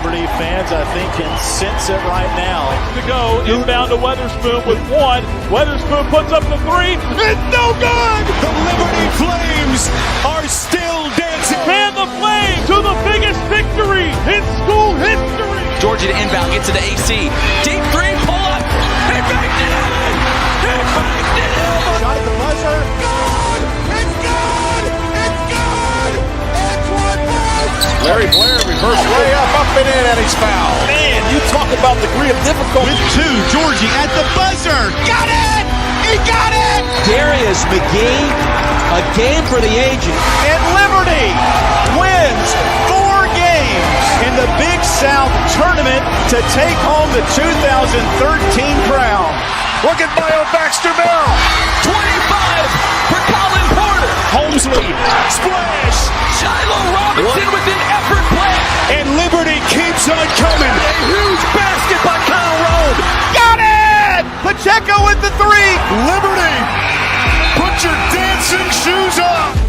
Liberty fans, I think, can sense it right now. To go, inbound to Weatherspoon with one. Weatherspoon puts up the three. It's no good! The Liberty Flames are still dancing. Fan the Flames to the biggest victory in school history. Georgia to inbound, gets to the AC. Deep three, pull up. He backed it in! He backed it in! Shot at the buzzer. Good! It's good! It's good! It's one. Larry Blair reverse layup up and in, and he's fouled. Man, you talk about degree of difficulty. With two, Georgie at the buzzer. Got it! He got it! Darius McGee, a game for the ages. And Liberty wins 4 games in the Big South tournament to take home the 2013 crown. Look at Bio Baxter Bell. 25 for Colin Porter. Holmesley, splash. Shiloh Robinson with an effort play. And Liberty keeps on coming. A huge basket by Kyle Rowe. Got it! Pacheco with the 3. Liberty, put your dancing shoes on.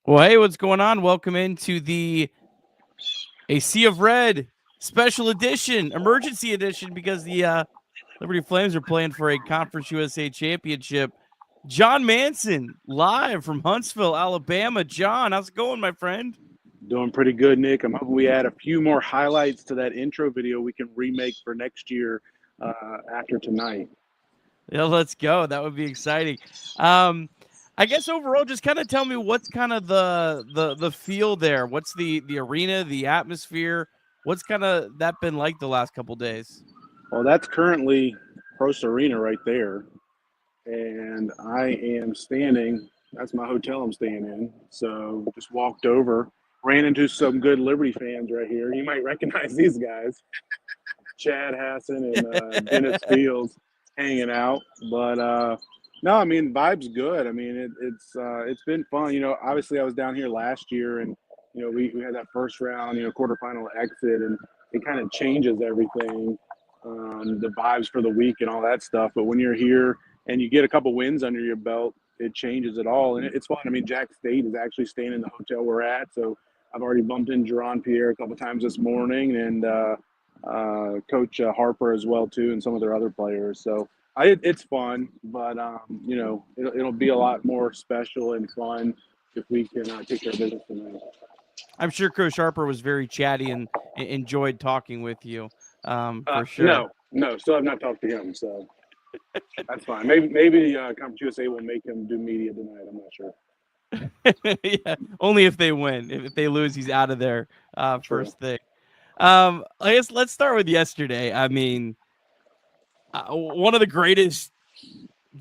Well, hey, what's going on? Welcome into the A Sea of Red special edition, emergency edition, because the Liberty Flames are playing for a Conference USA championship. John Manson, live from Huntsville, Alabama. John, how's it going, my friend? Doing pretty good, Nick. I'm hoping we add a few more highlights to that intro video we can remake for next year after tonight. Yeah, let's go. That would be exciting. I guess overall, just kind of tell me what's kind of the feel there. What's the arena, the atmosphere? What's kind of that been like the last couple days? Well, that's currently Prost Arena right there. And I am standing, that's my hotel I'm staying in. So just walked over, ran into some good Liberty fans right here. You might recognize these guys. Chad Hassan and Dennis Fields hanging out. But no, I mean, vibe's good. I mean, it's been fun. You know, obviously I was down here last year, and you know, we had that first round, you know, quarterfinal exit, and it kind of changes everything, the vibes for the week and all that stuff. But when you're here and you get a couple wins under your belt, it changes it all, and it's fun. I mean, Jack State is actually staying in the hotel we're at, so I've already bumped into Jerron Pierre a couple times this morning, and Coach Harper as well too, and some of their other players. So. It's fun, but you know, it'll be a lot more special and fun if we can take care of business tonight. I'm sure Coach Harper was very chatty and enjoyed talking with you, for sure. No, still have not talked to him, so that's fine. Maybe Conference USA will make him do media tonight. I'm not sure. Yeah, only if they win. If they lose, he's out of there first thing. I guess let's start with yesterday. I mean, one of the greatest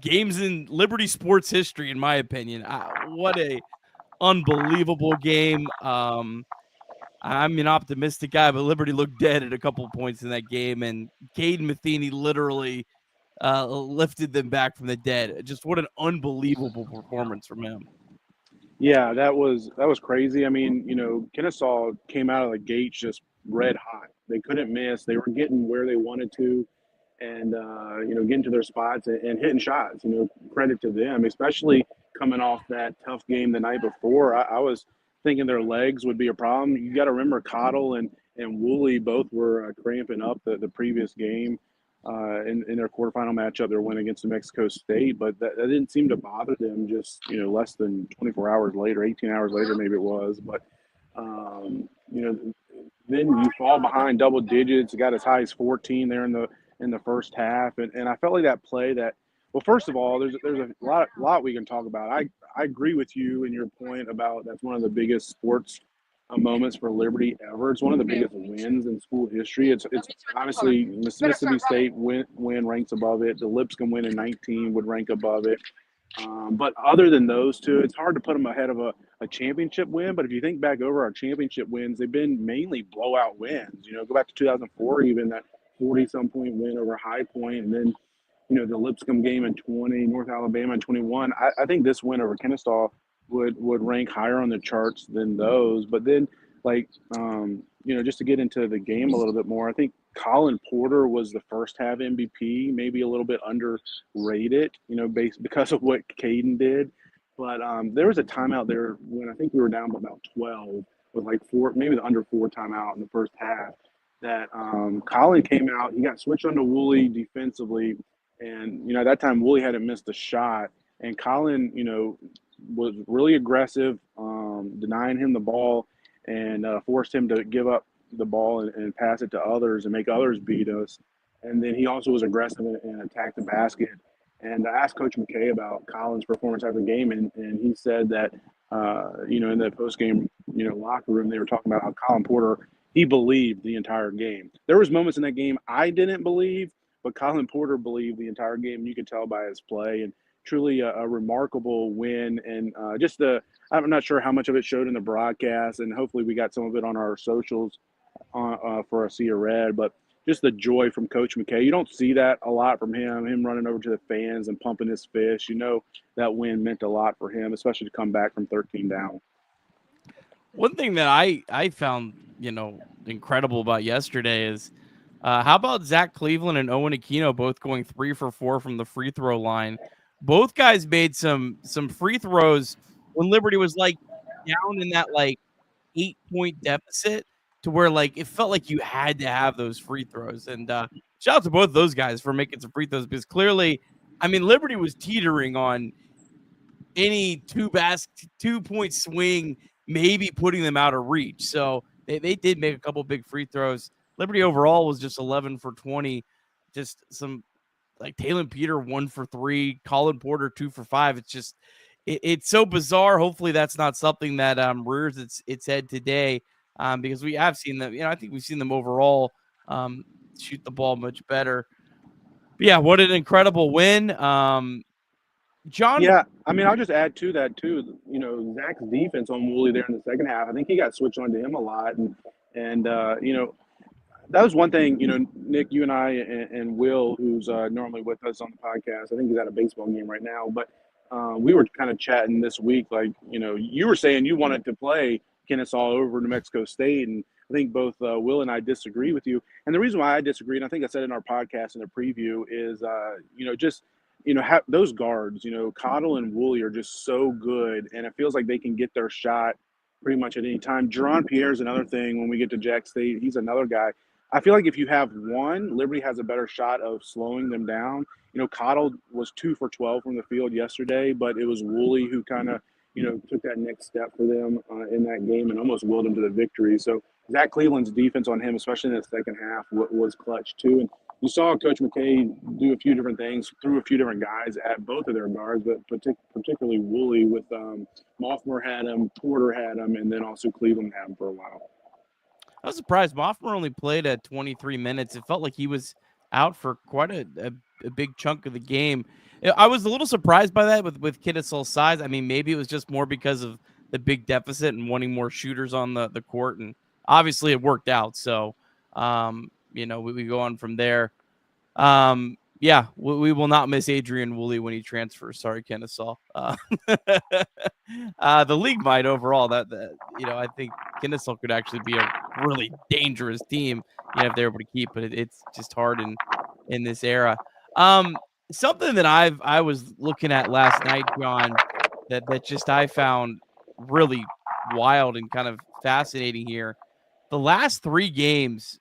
games in Liberty sports history, in my opinion. What a unbelievable game. I'm an optimistic guy, but Liberty looked dead at a couple of points in that game, and Caden Matheny literally lifted them back from the dead. Just what an unbelievable performance from him. Yeah, that was crazy. I mean, you know, Kennesaw came out of the gates just red hot. They couldn't miss. They were getting where they wanted to. And, you know, getting to their spots and hitting shots, you know, credit to them, especially coming off that tough game the night before. I was thinking their legs would be a problem. You got to remember Cottle and Woolley both were cramping up the previous game in their quarterfinal matchup, their win against New Mexico State. But that didn't seem to bother them just, you know, less than 24 hours later, 18 hours later maybe it was. But, you know, then you fall behind double digits. You got as high as 14 there in the first half, and I felt like that play that, well, first of all, there's a lot we can talk about. I agree with you in your point about that's one of the biggest sports moments for Liberty ever. It's one of the biggest wins in school history. It's obviously Mississippi State win ranks above it. The Lipscomb win in 19 would rank above it. But other than those two, it's hard to put them ahead of a championship win. But if you think back over our championship wins, they've been mainly blowout wins. You know, go back to 2004, even that 40-some point win over High Point, and then, you know, the Lipscomb game in 20, North Alabama in 21. I think this win over Kennesaw would rank higher on the charts than those. But then, like, just to get into the game a little bit more, I think Colin Porter was the first half MVP, maybe a little bit underrated, because of what Caden did. But there was a timeout there when I think we were down by about 12 with like four, maybe the under four timeout in the first half. That Colin came out, he got switched onto Woolley defensively, and at that time Woolley hadn't missed a shot, and Colin, was really aggressive, denying him the ball, and forced him to give up the ball and pass it to others and make others beat us. And then he also was aggressive and attacked the basket. And I asked Coach McKay about Colin's performance after the game, and he said that, in the post-game, locker room, they were talking about how Colin Porter, he believed the entire game. There was moments in that game I didn't believe, but Colin Porter believed the entire game. You could tell by his play, and truly a remarkable win. And I'm not sure how much of it showed in the broadcast, and hopefully we got some of it on our socials for a Sea of Red, but just the joy from Coach McKay. You don't see that a lot from him running over to the fans and pumping his fist. That win meant a lot for him, especially to come back from 13 down. One thing that I found, incredible about yesterday is how about Zach Cleveland and Owen Aquino both going 3 for 4 from the free throw line? Both guys made some free throws when Liberty was like down in that like 8-point deficit, to where like it felt like you had to have those free throws. And shout out to both those guys for making some free throws, because clearly, Liberty was teetering on any 2-point swing, maybe putting them out of reach. So they did make a couple big free throws. Liberty overall was just 11 for 20. Just some, like, Talon Peter 1 for 3, Colin Porter 2 for 5. It's just it's so bizarre. Hopefully that's not something that rears its head today, because we have seen them. I think we've seen them overall shoot the ball much better. But yeah, what an incredible win, John. Yeah, I'll just add to that too. Zach's defense on Woolley there in the second half, I think he got switched onto him a lot, and that was one thing. Nick, you and I and Will, who's normally with us on the podcast, I think he's at a baseball game right now, but we were kind of chatting this week, like, you were saying you wanted to play Kennesaw over New Mexico State, and I think both Will and I disagree with you. And the reason why I disagree, and I think I said in our podcast in the preview, is those guards, Cottle and Woolley are just so good, and it feels like they can get their shot pretty much at any time. Jerron Pierre is another thing. When we get to Jack State, he's another guy. I feel like if you have one, Liberty has a better shot of slowing them down. Cottle was 2 for 12 from the field yesterday, but it was Woolley who kind of, took that next step for them in that game and almost willed them to the victory. So Zach Cleveland's defense on him, especially in the second half, was clutch too. And you saw Coach McKay do a few different things, threw a few different guys at both of their guards, but particularly Woolley with Moffmer had him, Porter had him, and then also Cleveland had him for a while. I was surprised. Moffmer only played at 23 minutes. It felt like he was out for quite a big chunk of the game. I was a little surprised by that with Kennesaw's size. Maybe it was just more because of the big deficit and wanting more shooters on the court, and obviously it worked out. So, we go on from there. Yeah, we will not miss Adrian Woolley when he transfers. Sorry, Kennesaw. The league might overall. I think Kennesaw could actually be a really dangerous team, if they're able to keep. But it's just hard in this era. Something that I was looking at last night, John, that I found really wild and kind of fascinating here. The last 3 games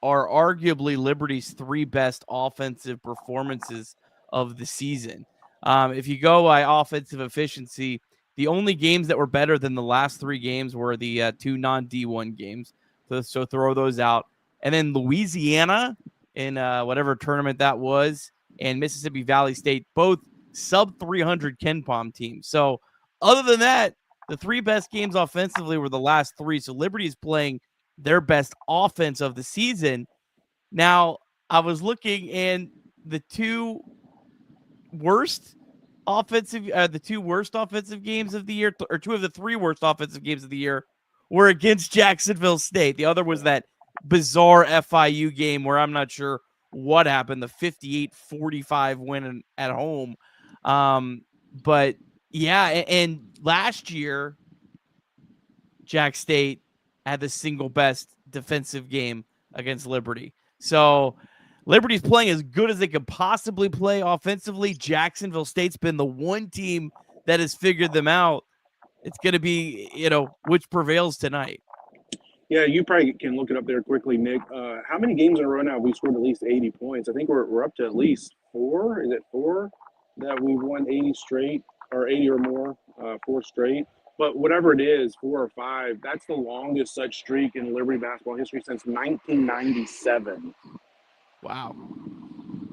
are arguably Liberty's 3 best offensive performances of the season. If you go by offensive efficiency, the only games that were better than the last 3 games were the 2 non-D1 games. So throw those out. And then Louisiana in whatever tournament that was, and Mississippi Valley State, both sub 300 KenPom teams. So other than that, the 3 best games offensively were the last 3. So Liberty is playing their best offense of the season. Now, I was looking, and the 2 worst offensive games of the year, or 2 of the 3 worst offensive games of the year, were against Jacksonville State. The other was that bizarre FIU game where I'm not sure what happened, the 58-45 win at home. But Yeah, and last year, Jack State had the single best defensive game against Liberty. So Liberty's playing as good as they could possibly play offensively. Jacksonville State's been the one team that has figured them out. It's going to be, which prevails tonight. Yeah, you probably can look it up there quickly, Nick. How many games in a row now have we scored at least 80 points? I think we're up to at least 4. Is it 4 that we've won 80 straight or 80 or more, 4 straight? But whatever it is, 4 or 5, that's the longest such streak in Liberty basketball history since 1997. Wow.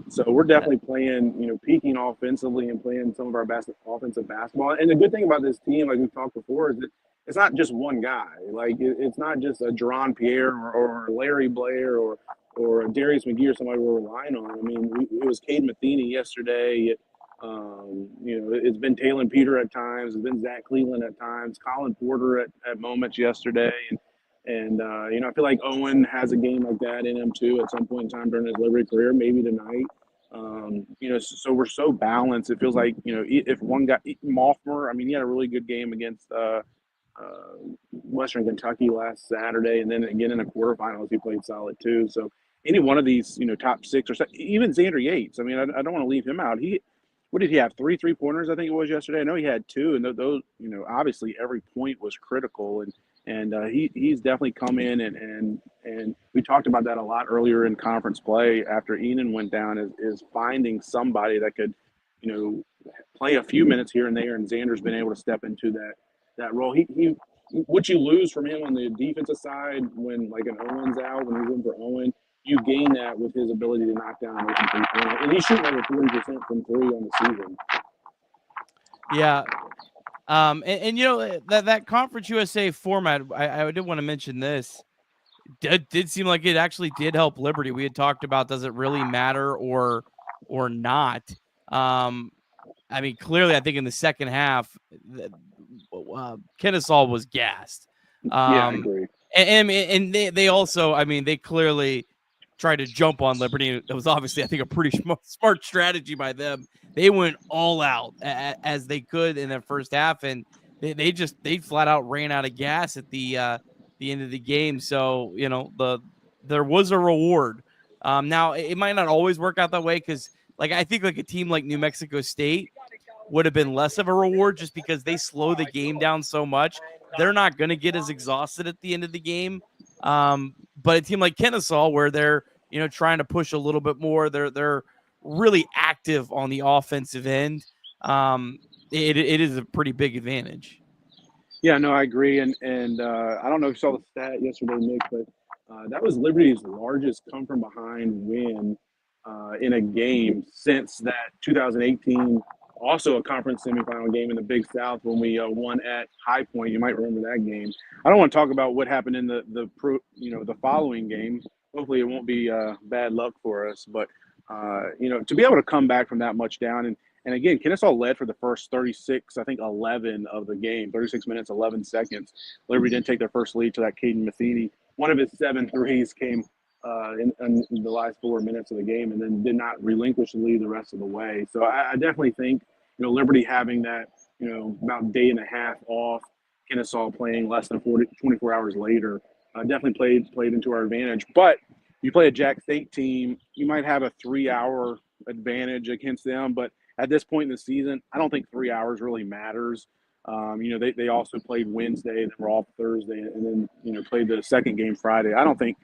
So we're definitely playing, peaking offensively and playing some of our best offensive basketball. And the good thing about this team, like we've talked before, is that it's not just one guy. Like it's not just a Jerron Pierre or Larry Blair or Darius McGee or somebody we're relying on. I mean, it was Cade Matheny yesterday. It's been Talon Peter at times. It's been Zach Cleveland at times. Colin Porter at moments yesterday. And I feel like Owen has a game like that in him too at some point in time during his Liberty career, maybe tonight. So we're so balanced. It feels like, if one guy, Moffmer, I mean, he had a really good game against Western Kentucky last Saturday, and then again in the quarterfinals he played solid too. So any one of these, top 6 or 7, even Xander Yates. I mean, I don't want to leave him out. What did he have? 3 3-pointers, I think it was yesterday. I know he had 2, and those, obviously every point was critical, and he's definitely come in and we talked about that a lot earlier in conference play after Enan went down is finding somebody that could, play a few minutes here and there, and Xander's been able to step into that role. He what you lose from him on the defensive side when like an Owen's out, when he's in for Owen, you gain that with his ability to knock down open three-pointers. And he's shooting over 40% from 3 on the season. Yeah. That Conference USA format, I did want to mention this. Did seem like it actually did help Liberty. We had talked about, does it really matter or not? I mean, clearly, I think in the second half, Kennesaw was gassed. I agree. And they also, I mean, they clearly tried to jump on Liberty. It was obviously, I think, a pretty smart strategy by them. They went all out as they could in their first half, and they flat out ran out of gas at the end of the game. So there was a reward. Now it might not always work out that way because, I think a team like New Mexico State would have been less of a reward just because they slow the game down so much. They're not going to get as exhausted at the end of the game. But a team like Kennesaw, where they're trying to push a little bit more, they're really active on the offensive end. It is a pretty big advantage. Yeah, no, I agree. And I don't know if you saw the stat yesterday, Nick, but that was Liberty's largest come from behind win in a game since that 2018, also a conference semifinal game in the Big South when we won at High Point. You might remember that game. I don't want to talk about what happened in the following game. Hopefully it won't be bad luck for us, but to be able to come back from that much down and again, Kennesaw led for the first 11 of the game, 36 minutes, 11 seconds. Liberty didn't take their first lead to that Caden Matheny. One of his 7 threes came in the last 4 minutes of the game and then did not relinquish the lead the rest of the way. So I definitely think, Liberty having that, about day and a half off, Kennesaw playing less than 24 hours later, definitely played into our advantage. But you play a Jack State team, you might have a 3-hour advantage against them, but at this point in the season, I don't think 3 hours really matters. They also played Wednesday, and then we're off Thursday, and then played the second game Friday. I don't think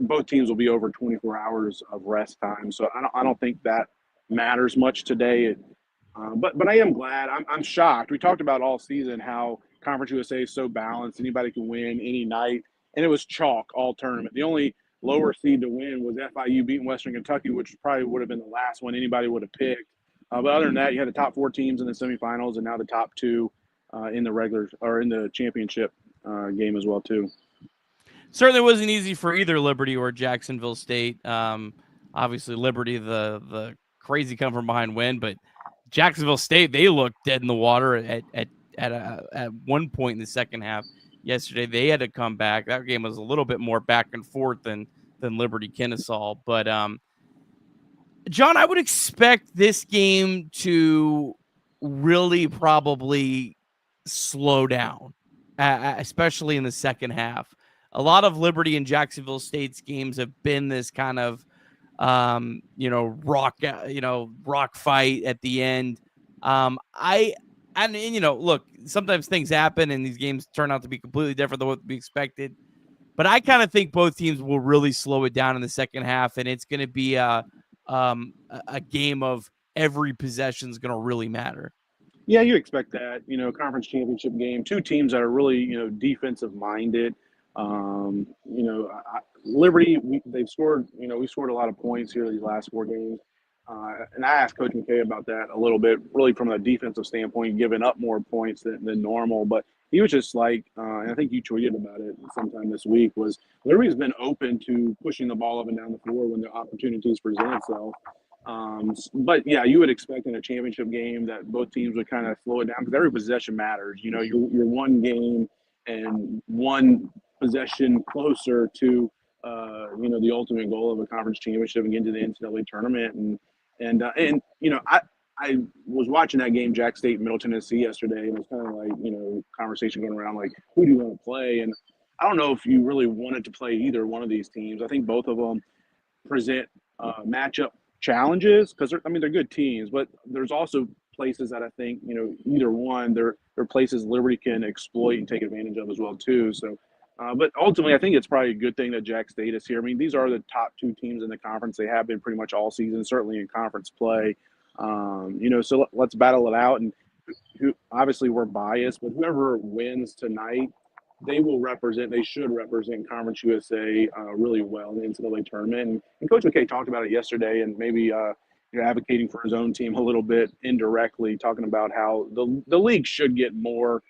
both teams will be over 24 hours of rest time, so I don't think that matters much today. But I am glad. I'm shocked. We talked about all season how Conference USA is so balanced. Anybody can win any night, and it was chalk all tournament. The only lower seed to win was FIU beating Western Kentucky, which probably would have been the last one anybody would have picked. But other than that, you had the top 4 teams in the semifinals, and now the top 2 in the regular or in the championship game as well too. Certainly wasn't easy for either Liberty or Jacksonville State. Obviously, Liberty the crazy come from behind win, but Jacksonville State, they looked dead in the water at one point in the second half yesterday. They had to come back. That game was a little bit more back and forth than Liberty Kennesaw, but John, I would expect this game to really probably slow down, especially in the second half. A lot of Liberty and Jacksonville State's games have been this kind of, rock fight at the end. Look, sometimes things happen and these games turn out to be completely different than what we expected. But I kind of think both teams will really slow it down in the second half, and it's going to be a game of every possession is going to really matter. Yeah, you expect that. Conference championship game, two teams that are really, defensive minded. Liberty, they've scored, we scored a lot of points here these last 4 games. And I asked Coach McKay about that a little bit, really from a defensive standpoint, giving up more points than normal. But he was just like, and I think you tweeted about it sometime this week, was Liberty's been open to pushing the ball up and down the floor when the opportunities present itself. But yeah, you would expect in a championship game that both teams would kind of slow it down because every possession matters. You're one game and one possession closer to the ultimate goal of a conference championship and getting to the NCAA tournament. And I was watching that game, Jack State, Middle Tennessee yesterday, and it was kind of like, conversation going around like, who do you want to play? And I don't know if you really wanted to play either one of these teams. I think both of them present matchup challenges because they're good teams, but there's also places that I think, either one, they're places Liberty can exploit and take advantage of as well too. So, but ultimately, I think it's probably a good thing that Jack State is here. I mean, these are the top 2 teams in the conference. They have been pretty much all season, certainly in conference play. So let's battle it out. And obviously we're biased, but whoever wins tonight, they should represent Conference USA really well in the NCAA tournament. And Coach McKay talked about it yesterday, and maybe advocating for his own team a little bit indirectly, talking about how the league should get more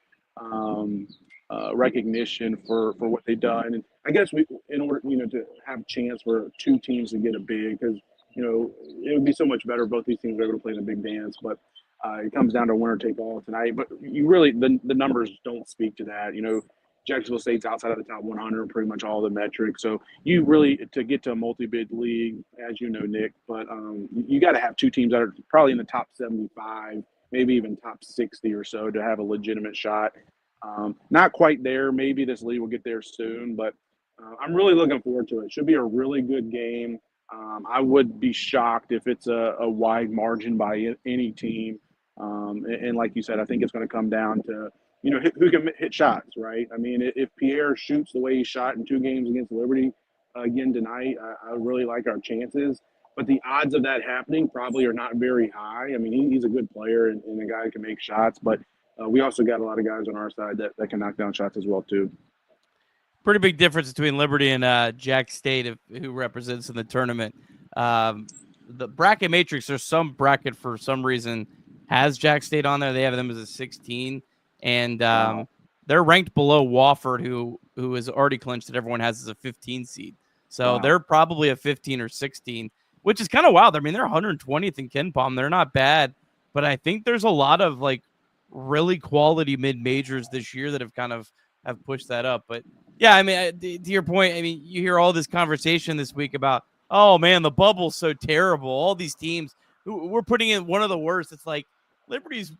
recognition for what they've done. And I guess in order to have a chance for 2 teams to get a big, because it would be so much better if both these teams were able to play in a big dance, but it comes down to winner take all tonight. But you really the numbers don't speak to that. Jacksonville State's outside of the top 100 pretty much all the metrics. So you really, to get to a multi-bid league, as you know, Nick, but you got to have 2 teams that are probably in the top 75, maybe even top 60 or so to have a legitimate shot. Not quite there. Maybe this league will get there soon, but I'm really looking forward to it. Should be a really good game. I would be shocked if it's a wide margin by any team. And like you said, I think it's going to come down to, who can hit shots, right? I mean, if Pierre shoots the way he shot in 2 games against Liberty again tonight, I really like our chances. But the odds of that happening probably are not very high. I mean, he's a good player and a guy who can make shots, but we also got a lot of guys on our side that can knock down shots as well, too. Pretty big difference between Liberty and Jack State, who represents in the tournament. The bracket matrix, there's some bracket for some reason has Jack State on there. They have them as a 16. And they're ranked below Wofford, who has already clinched that everyone has as a 15 seed. So they're probably a 15 or 16, which is kind of wild. I mean, they're 120th in KenPom. They're not bad, but I think there's a lot of really quality mid-majors this year that have pushed that up. But yeah, I mean, to your point, I mean, you hear all this conversation this week about, oh man, the bubble's so terrible. All these teams we're putting in one of the worst. It's like Liberty's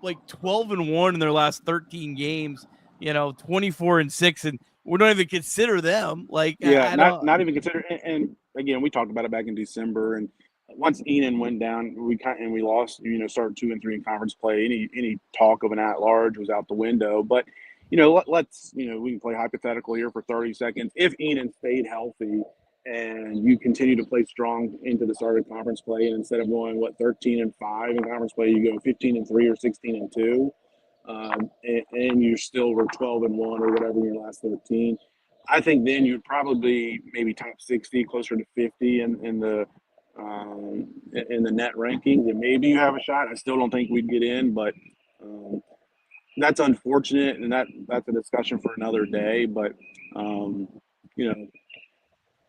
12-1 in their last 13 games, 24-6, and we don't even consider them. Not even consider. And again, we talked about it back in December, and once Enon went down, we lost. Started 2-3 in conference play. Any talk of an at-large was out the window. But let's we can play hypothetical here for 30 seconds. If Enon stayed healthy and you continue to play strong into the start of conference play, and instead of going 13-5 in conference play, you go 15-3 or 16-2, and you still were 12-1 or whatever in your last 13. I think then you'd probably maybe top 60, closer to 50 in the net rankings, and maybe you have a shot. I still don't think we'd get in, but that's unfortunate, and that's a discussion for another day. But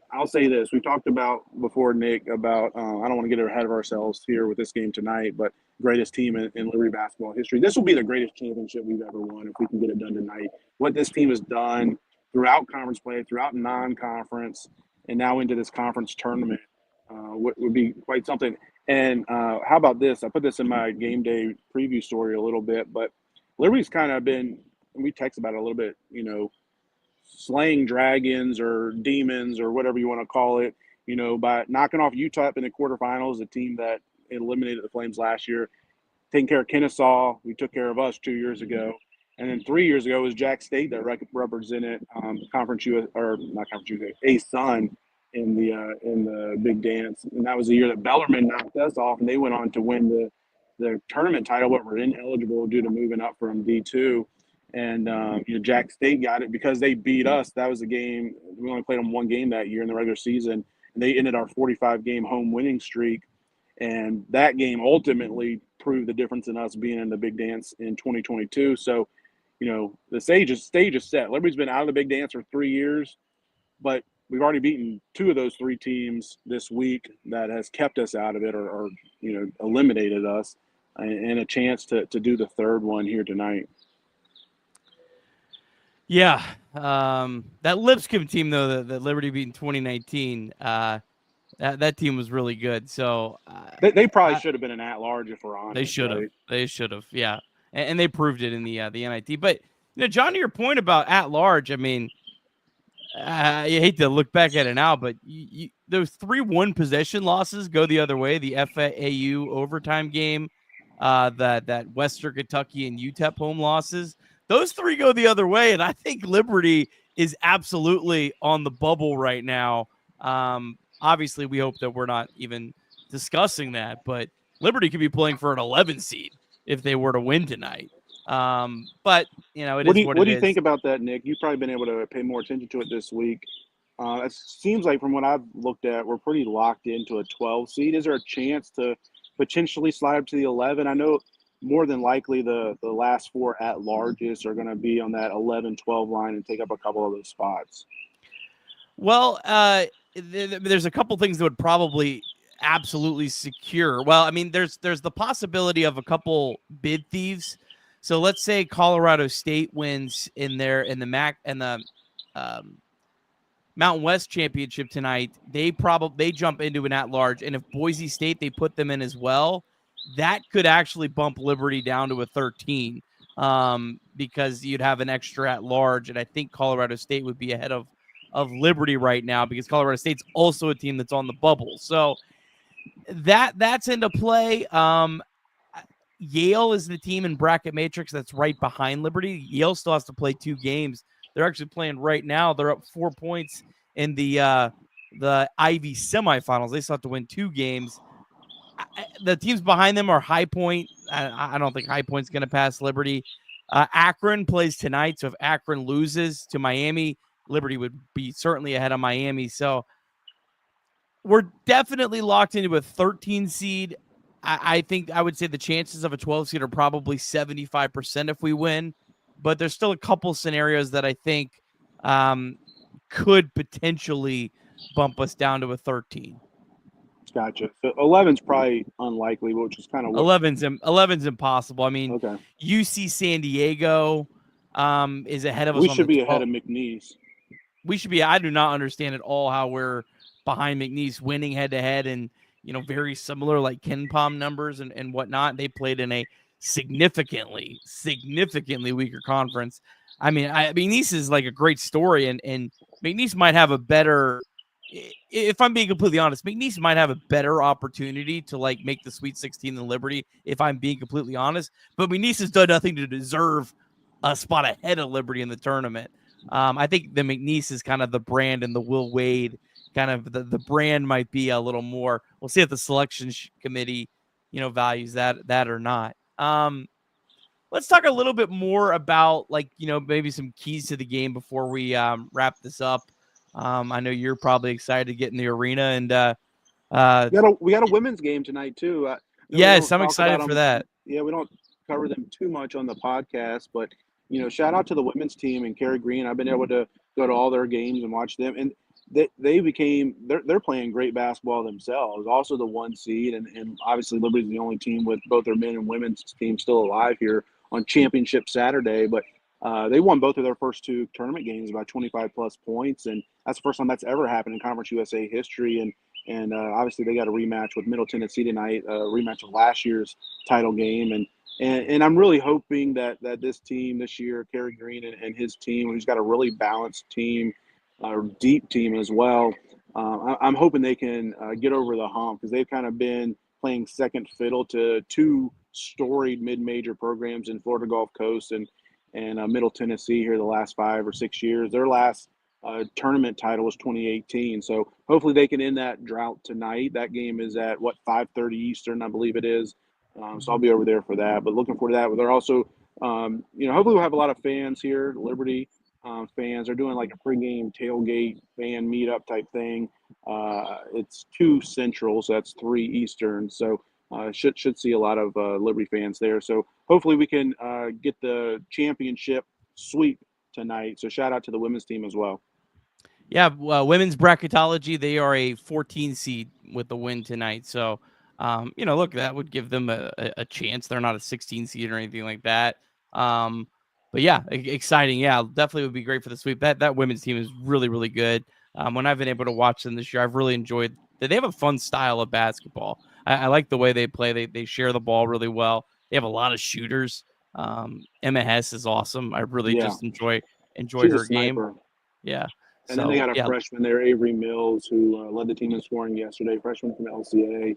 I'll say this. We talked about before, Nick, about I don't want to get ahead of ourselves here with this game tonight, but greatest team in Liberty basketball history. This will be the greatest championship we've ever won if we can get it done tonight. What this team has done throughout conference play, throughout non-conference, and now into this conference tournament would be quite something. And how about this? I put this in my game day preview story a little bit, but Liberty's kind of been, we text about it a little bit, slaying dragons or demons or whatever you want to call it, by knocking off Utah in the quarterfinals, a team that eliminated the Flames last year, taking care of Kennesaw, who took care of us 2 years ago. And then 3 years ago was Jack State that represented Conference US, or not Conference USA, A-Sun in the big dance. And that was the year that Bellarmine knocked us off, and they went on to win the tournament title, but were ineligible due to moving up from D2. And Jack State got it because they beat us. That was the game. We only played them one game that year in the regular season, and they ended our 45-game home winning streak. And that game ultimately proved the difference in us being in the big dance in 2022. So, the stage is set. Liberty's been out of the big dance for 3 years, but we've already beaten 2 of those 3 teams this week that has kept us out of it or eliminated us, and a chance to do the third one here tonight. Yeah. That Lipscomb team, though, that Liberty beat in 2019, that team was really good. So they probably should have been an at-large if we're honest. They should have. Right? They should have. Yeah, and they proved it in the NIT. But John, to your point about at-large, I mean, you hate to look back at it now, but those 3 one-possession losses go the other way. The FAU overtime game, that Western Kentucky and UTEP home losses. Those 3 go the other way, and I think Liberty is absolutely on the bubble right now. Obviously, we hope that we're not even discussing that, but Liberty could be playing for an 11 seed if they were to win tonight. But what do you think about that, Nick? You've probably been able to pay more attention to it this week. It seems like from what I've looked at, we're pretty locked into a 12 seed. Is there a chance to potentially slide up to the 11? I know more than likely the last 4 at-larges are going to be on that 11-12 line and take up a couple of those spots. Well, there's a couple things that would probably absolutely secure. Well, I mean, there's the possibility of a couple bid thieves. So let's say Colorado State wins in the Mountain West Championship tonight. They jump into an at-large, and if Boise State, they put them in as well, that could actually bump Liberty down to a 13, because you'd have an extra at-large, and I think Colorado State would be ahead of Liberty right now because Colorado State's also a team that's on the bubble. So that's into play. Yale is the team in bracket matrix that's right behind Liberty. Yale still has to play 2 games. They're actually playing right now. They're up 4 points in the Ivy semifinals. They still have to win 2 games. The teams behind them are High Point. I don't think High Point's going to pass Liberty. Akron plays tonight, so if Akron loses to Miami, Liberty would be certainly ahead of Miami. So we're definitely locked into a 13 seed. I think I would say the chances of a 12 seed are probably 75% if we win, but there's still a couple scenarios that I think could potentially bump us down to a 13. Gotcha. So 11's probably unlikely, which is kind of 11's impossible. I mean, okay. UC San Diego is ahead of us. We should be ahead of McNeese. We should be. I do not understand at all how we're behind McNeese winning head to head, and very similar like Ken Palm numbers and whatnot. They played in a significantly weaker conference. I mean, McNeese is like a great story, and McNeese might have a better. If I'm being completely honest, McNeese might have a better opportunity to like make the Sweet 16 than Liberty, if I'm being completely honest. But McNeese has done nothing to deserve a spot ahead of Liberty in the tournament. I think the McNeese is kind of the brand, and the Will Wade kind of the brand might be a little more. We'll see if the selection committee, values that or not. Let's talk a little bit more about maybe some keys to the game before we wrap this up. I know you're probably excited to get in the arena, and we got a women's game tonight too. Yes, I'm excited for that. Yeah, we don't cover them too much on the podcast, but shout out to the women's team and Carrie Green. I've been able to go to all their games and watch them, and they're playing great basketball themselves. Also the 1 seed, and obviously Liberty's the only team with both their men and women's team still alive here on Championship Saturday, but. They won both of their first 2 tournament games by 25 plus points, and that's the first time that's ever happened in Conference USA history. And And obviously they got a rematch with Middle Tennessee tonight, a rematch of last year's title game. And I'm really hoping that this team this year, Kerry Green and his team, who's got a really balanced team, deep team as well, I'm hoping they can get over the hump, because they've kind of been playing second fiddle to two storied mid-major programs in Florida Gulf Coast and Middle Tennessee here the last 5 or 6 years. Their last tournament title was 2018. So hopefully they can end that drought tonight. That game is at 5:30 Eastern, I believe it is. So I'll be over there for that. But looking forward to that. But they're also, hopefully we'll have a lot of fans here, Liberty fans. They're doing like a pregame tailgate fan meetup type thing. It's 2 Central, so that's 3 Eastern. So should see a lot of Liberty fans there. So hopefully we can get the championship sweep tonight. So shout out to the women's team as well. Yeah, women's bracketology, they are a 14 seed with the win tonight. So, look, that would give them a chance. They're not a 16 seed or anything like that. But yeah, exciting. Yeah, definitely would be great for the sweep. That women's team is really, really good. When I've been able to watch them this year, I've really enjoyed that. They have a fun style of basketball. I like the way they play. They share the ball really well. They have a lot of shooters. Emma Hess is awesome. I really just enjoy She's her a sniper. game. Yeah. And then they got a freshman there, Avery Mills, who led the team in scoring yesterday, freshman from LCA.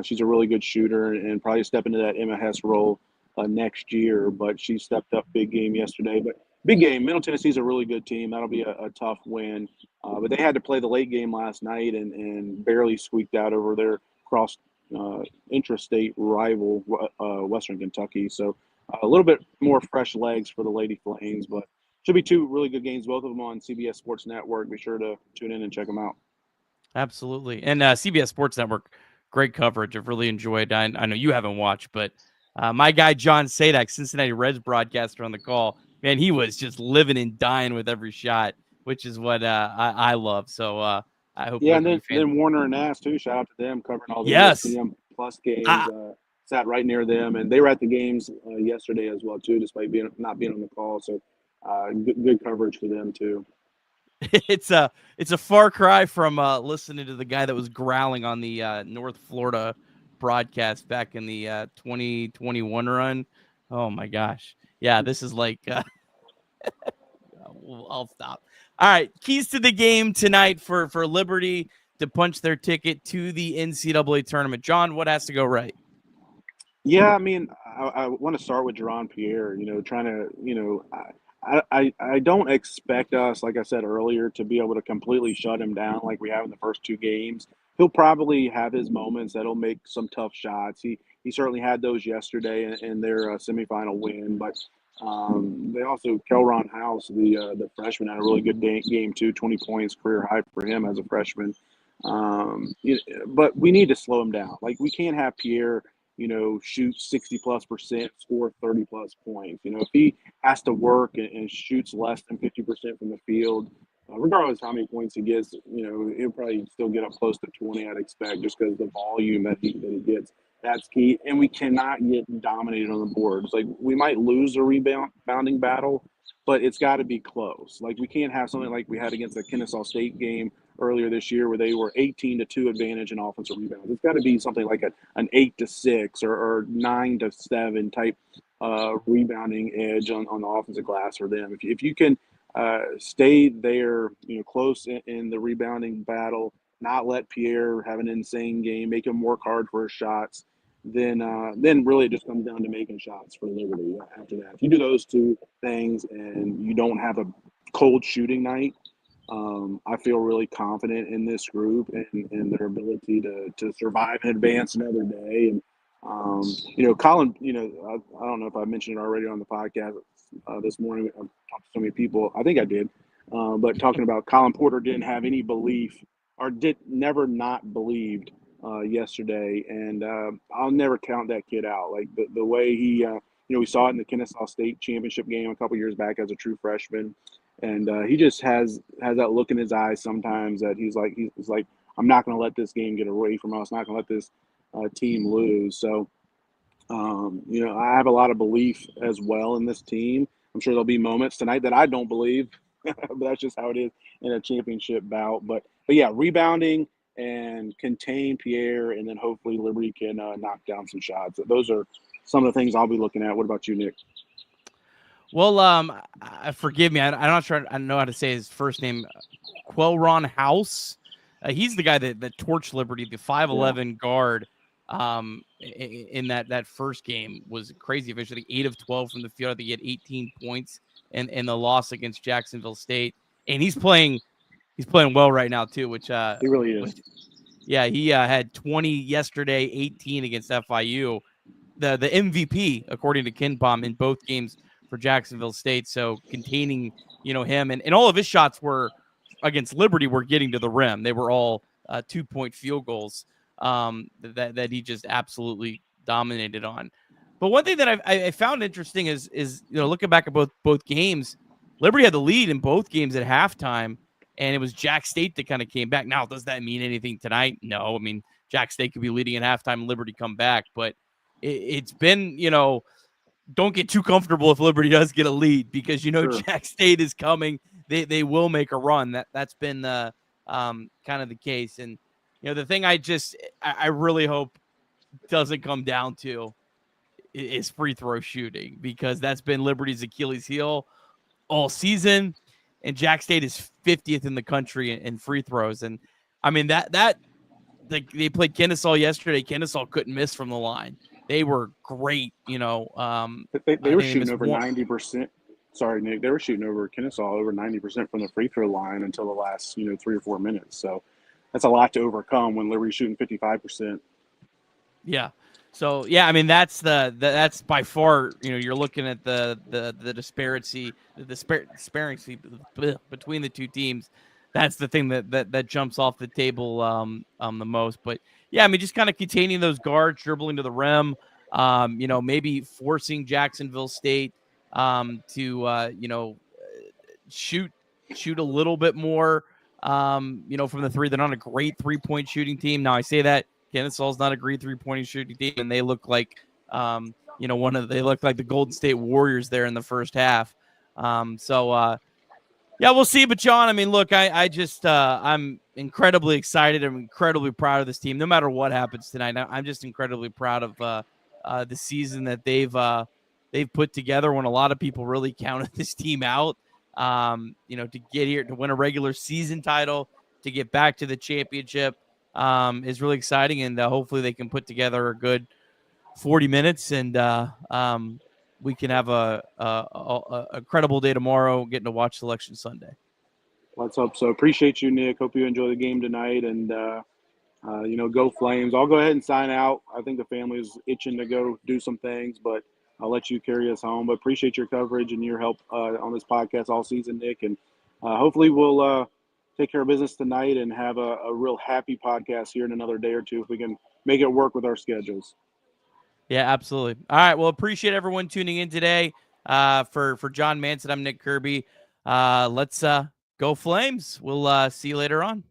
She's a really good shooter and probably step into that Emma Hess role next year, but she stepped up big game yesterday. But big game. Middle Tennessee's a really good team. That'll be a tough win. But they had to play the late game last night and barely squeaked out over their cross intrastate rival, Western Kentucky. So a little bit more fresh legs for the Lady Flames, but should be 2 really good games, both of them on CBS Sports Network. Be sure to tune in and check them out. Absolutely. And CBS Sports Network, great coverage. I've really enjoyed. I know you haven't watched, but my guy John Sadak, Cincinnati Reds broadcaster on the call, man, he was just living and dying with every shot, which is what I love. So I hope. Yeah, and then Warner and Nass too. Shout out to them covering all the ESPN Plus games. Sat right near them, and they were at the games yesterday as well too, despite not being on the call. So good coverage for them too. It's a far cry from listening to the guy that was growling on the North Florida broadcast back in the 2021 run. Oh my gosh. Yeah, this is like I'll stop. All right, keys to the game tonight for Liberty to punch their ticket to the NCAA tournament. John, what has to go right? Yeah, I mean, I want to start with Jerron Pierre, trying to, I don't expect us, like I said earlier, to be able to completely shut him down like we have in the first 2 games. He'll probably have his moments that'll make some tough shots. He certainly had those yesterday in their semifinal win, but they also, Kelron House, the freshman, had a really good game too, 20 points, career high for him as a freshman. But we need to slow him down. Like, we can't have Pierre shoot 60+%, score 30+ points. If he has to work and shoots less than 50% from the field, regardless of how many points he gets, he'll probably still get up close to 20, I'd expect, just because the volume that he gets. That's key. And we cannot get dominated on the boards. Like, we might lose a rebounding battle, but it's got to be close. Like, we can't have something like we had against the Kennesaw State game earlier this year where they were 18-2 advantage in offensive rebounds. It's got to be something like an 8-6 or 9-7 type rebounding edge on the offensive glass for them. If you can stay there, close in the rebounding battle, not let Pierre have an insane game, make him work hard for his shots, then really it just comes down to making shots for Liberty after that. If you do those 2 things and you don't have a cold shooting night, I feel really confident in this group and their ability to survive and advance another day. And, Colin, I don't know if I mentioned it already on the podcast this morning. I've talked to so many people. I think I did. But talking about Colin Porter didn't have any belief or never not believed yesterday. And I'll never count that kid out. Like the way he, we saw it in the Kennesaw State championship game a couple years back as a true freshman. And he just has that look in his eyes sometimes that he's like, I'm not going to let this game get away from us. Not going to let this team lose. So, I have a lot of belief as well in this team. I'm sure there'll be moments tonight that I don't believe, but that's just how it is in a championship bout. But yeah, rebounding and contain Pierre, and then hopefully Liberty can knock down some shots. Those are some of the things I'll be looking at. What about you, Nick? Well, forgive me. I'm not sure I know how to say his first name. Quelron House. He's the guy that torched Liberty, the 5'11" guard. In that first game was crazy. Eventually, 8 of 12 from the field. I think he had 18 points in the loss against Jacksonville State, and he's playing well right now too. Which He really is. Yeah, he had 20 yesterday, 18 against FIU. The MVP according to KenPom in both games for Jacksonville State. So containing him and all of his shots were against Liberty were getting to the rim. They were all 2-point field goals that he just absolutely dominated on. But one thing that I found interesting is looking back at both games, Liberty had the lead in both games at halftime, and it was Jack State that kind of came back. Now, does that mean anything tonight? No. I mean, Jack State could be leading at halftime and Liberty come back, but it's been, don't get too comfortable if Liberty does get a lead because, sure. Jack State is coming. They will make a run. That's been kind of the case. And, the thing I really hope doesn't come down to is free throw shooting, because that's been Liberty's Achilles heel all season. And Jack State is 50th in the country in free throws. And I mean, they played Kennesaw yesterday. Kennesaw couldn't miss from the line. They were great, They were shooting over 90%. Sorry, Nick. They were shooting over Kennesaw over 90% from the free throw line until the last, 3 or 4 minutes. So that's a lot to overcome when Liberty's shooting 55%. Yeah. So yeah, I mean that's by far, you're looking at the disparity between the two teams. That's the thing that jumps off the table the most. But yeah, I mean, just kind of containing those guards, dribbling to the rim, maybe forcing Jacksonville State to shoot a little bit more, from the three. They're not a great 3-point shooting team. Now I say that Kennesaw's not a great 3-point shooting team, and they look like they look like the Golden State Warriors there in the first half. Yeah, we'll see. But John, I mean, look, I'm incredibly excited. I'm incredibly proud of this team. No matter what happens tonight, I'm just incredibly proud of the season that they've put together. When a lot of people really counted this team out, to get here to win a regular season title, to get back to the championship, is really exciting. And hopefully they can put together a good 40 minutes and we can have a credible day tomorrow, getting to watch Selection Sunday. Let's hope so. Appreciate you, Nick. Hope you enjoy the game tonight, and go Flames. I'll go ahead and sign out. I think the family is itching to go do some things, but I'll let you carry us home. But appreciate your coverage and your help on this podcast all season, Nick. And hopefully we'll take care of business tonight and have a real happy podcast here in another day or two if we can make it work with our schedules. Yeah, absolutely. All right. Well, appreciate everyone tuning in today. For John Manson, I'm Nick Kirby. Let's go Flames. We'll see you later on.